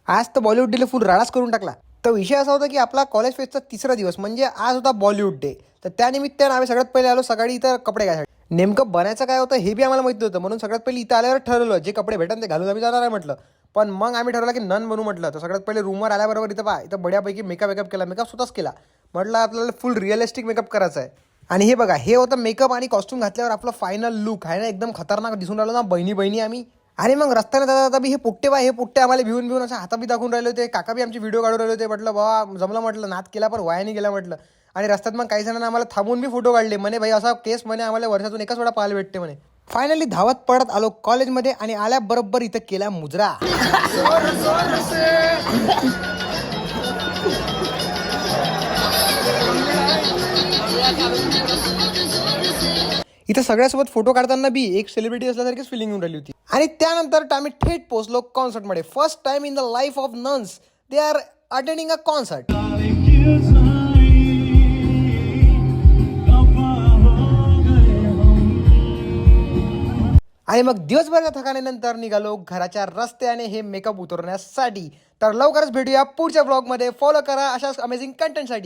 आज तर बॉलिवूड डेला फुल राडाच करून टाकला. तर विषय असा होता की आपला कॉलेज फेस्टचा तिसरा दिवस म्हणजे आज होता बॉलिवूड डे. तर त्यानिमित्तानं आम्ही सगळ्यात पहिले आलो सकाळी इथं कपडे घ्यायसाठी. नेमकं बनायचं काय होतं हे बी आम्हाला माहिती होतं, म्हणून सगळ्यात पहिले इथं आल्यावर ठरवलं जे कपडे भेटन ते घालून आम्ही जाणार आहे म्हटलं. पण मग आम्ही ठरवलं की नन बनू म्हटलं. तर सगळ्यात पहिले रूमवर आल्याबरोबर इथं बड्यापैकी मेकअप केला. मेकअप स्वतःच केला. म्हटलं आपल्याला फुल रिअलिस्टिक मेकअप करायचा आहे. आणि हे बघा, हे होतं मेकअप आणि कॉस्ट्यूम घातल्यावर आपलं फायनल लुक आहे ना, एकदम खतरनाक दिसून राहिलो ना बहिणी बहिणी आम्ही. आणि मग रस्त्याने जाता जाता बी हे पुट्टे आम्हाला भिवून असं हाता बी दाखवून राहिले होते. काका बी आमची व्हिडिओ काढून राहिले होते. म्हटलं बाबा जमलं, म्हटलं नाद केला पण वाया नाही गेला म्हटलं. आणि रस्त्यात मग काही जणांना आम्हाला थांबून बी फोटो काढले. म्हणे भाई असा केस म्हणे आम्हाला वर्षातून एकाच वेळा पाहायला भेटते म्हणे. फायनली धावत पडत आलो कॉलेजमध्ये आणि आल्याबरोबर इथं केला मुजरा. इथं सगळ्यासोबत फोटो काढताना बी एक सेलिब्रिटी असल्यासारखीच फिलिंग येऊन राहिली होती. आणि त्यानंतर आम्ही थेट पोहोचलो कॉन्सर्टमध्ये. First time in the life of nuns they are attending a concert. आणि मग दिवसभराच्या थकानेनंतर निघालो घराच्या रस्त्याने हे मेकअप उतरवण्यासाठी. तर लवकरच भेटूया पुढच्या ब्लॉगमध्ये. फॉलो करा अशाच अमेझिंग कंटेंटसाठी.